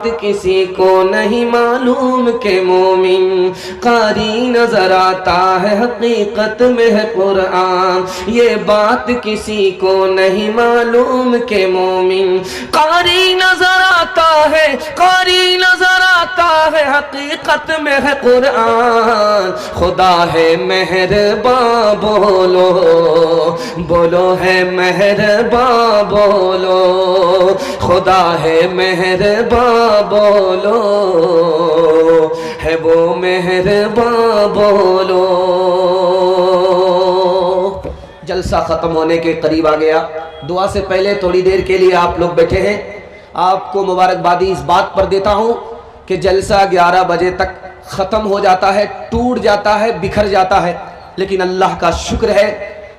کسی کو نہیں معلوم کہ مومن قاری نظر آتا ہے حقیقت میں ہے قرآن. یہ بات کسی کو نہیں معلوم کہ مومن قاری نظر آتا ہے، قاری نظر آتا ہے حقیقت میں ہے قرآن. خدا ہے مہرباں بولو بولو ہے مہرباں بولو، خدا ہے مہرباں بولو ہے وہ مہرباں بولو. جلسہ ختم ہونے کے قریب آ گیا. دعا سے پہلے تھوڑی دیر کے لیے آپ لوگ بیٹھے ہیں. آپ کو مبارکبادی اس بات پر دیتا ہوں کہ جلسہ 11 بجے تک ختم ہو جاتا ہے، ٹوٹ جاتا ہے، بکھر جاتا ہے، لیکن اللہ کا شکر ہے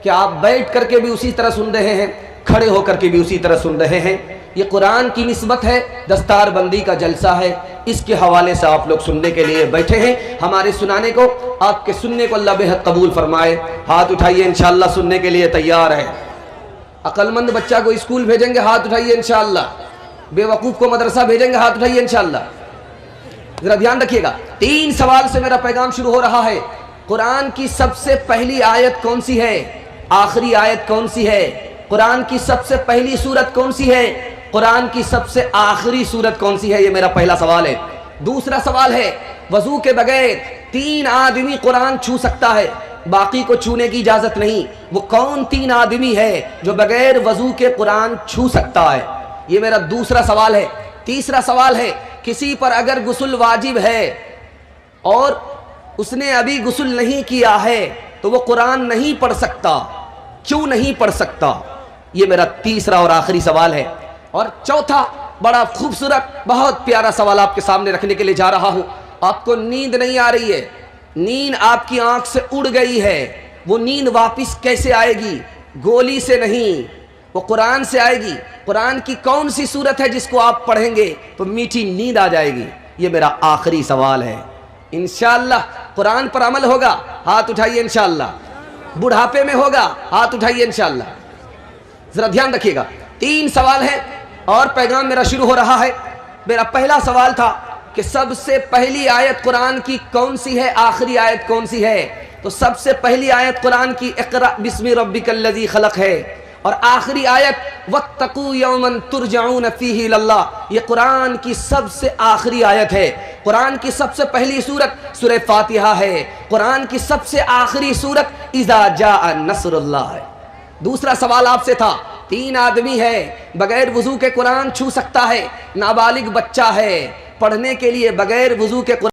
کہ آپ بیٹھ کر کے بھی اسی طرح سن رہے ہیں، کھڑے ہو کر کے بھی اسی طرح سن رہے ہیں. یہ قرآن کی نسبت ہے، دستار بندی کا جلسہ ہے، اس کے حوالے سے آپ لوگ سننے کے لیے بیٹھے ہیں. ہمارے سنانے کو، آپ کے سننے کو اللہ بہت قبول فرمائے. ہاتھ اٹھائیے انشاءاللہ سننے کے لیے تیار ہے. عقل مند بچہ کو اسکول بھیجیں گے، ہاتھ اٹھائیے انشاءاللہ. بے وقوف کو مدرسہ بھیجیں گے، ہاتھ اٹھائیے انشاءاللہ. ذرا دھیان رکھیے گا، 3 سوال سے میرا پیغام شروع ہو رہا ہے. قرآن کی سب سے پہلی آیت کون سی ہے؟ آخری آیت کون سی ہے؟ قرآن کی سب سے پہلی سورت کون سی ہے؟ قرآن کی سب سے آخری سورت کون سی ہے؟ یہ میرا پہلا سوال ہے. دوسرا سوال ہے، وضو کے بغیر 3 آدمی قرآن چھو سکتا ہے، باقی کو چھونے کی اجازت نہیں. وہ کون 3 آدمی ہے جو بغیر وضو کے قرآن چھو سکتا ہے؟ یہ میرا دوسرا سوال ہے. تیسرا سوال ہے، کسی پر اگر غسل واجب ہے اور اس نے ابھی غسل نہیں کیا ہے تو وہ قرآن نہیں پڑھ سکتا، کیوں نہیں پڑھ سکتا؟ یہ میرا تیسرا اور آخری سوال ہے. اور چوتھا بڑا خوبصورت بہت پیارا سوال آپ کے سامنے رکھنے کے لیے جا رہا ہوں. آپ کو نیند نہیں آ رہی ہے، نیند آپ کی آنکھ سے اڑ گئی ہے، وہ نیند واپس کیسے آئے گی؟ گولی سے نہیں، وہ قرآن سے آئے گی. قرآن کی کون سی سورت ہے جس کو آپ پڑھیں گے تو میٹھی نیند آ جائے گی؟ یہ میرا آخری سوال ہے. انشاءاللہ قرآن پر عمل ہوگا، ہاتھ اٹھائیے انشاءاللہ. بڑھاپے میں ہوگا، ہاتھ اٹھائیے انشاءاللہ. ذرا دھیان رکھیے گا، 3 سوال ہیں اور پیغام میرا شروع ہو رہا ہے. میرا پہلا سوال تھا کہ سب سے پہلی آیت قرآن کی کون سی ہے، آخری آیت کون سی ہے؟ تو سب سے پہلی آیت قرآن کی اقرأ بسم ربک الذی خلق ہے، اور آخری آیت واتقوا یوما ترجعون فیہ الی اللہ، یہ قرآن کی سب سے آخری آیت ہے. قرآن کی سب سے پہلی سورت سورہ فاتحہ ہے، قرآن کی سب سے آخری سورت اذا جاء نصر اللہ ہے. دوسرا سوال آپ سے تھا، 3 آدمی ہے بغیر وضو کے قرآن چھو سکتا ہے، نابالغ بچہ ہے، پڑھنے کے لیے بغیر وضو کے قرآن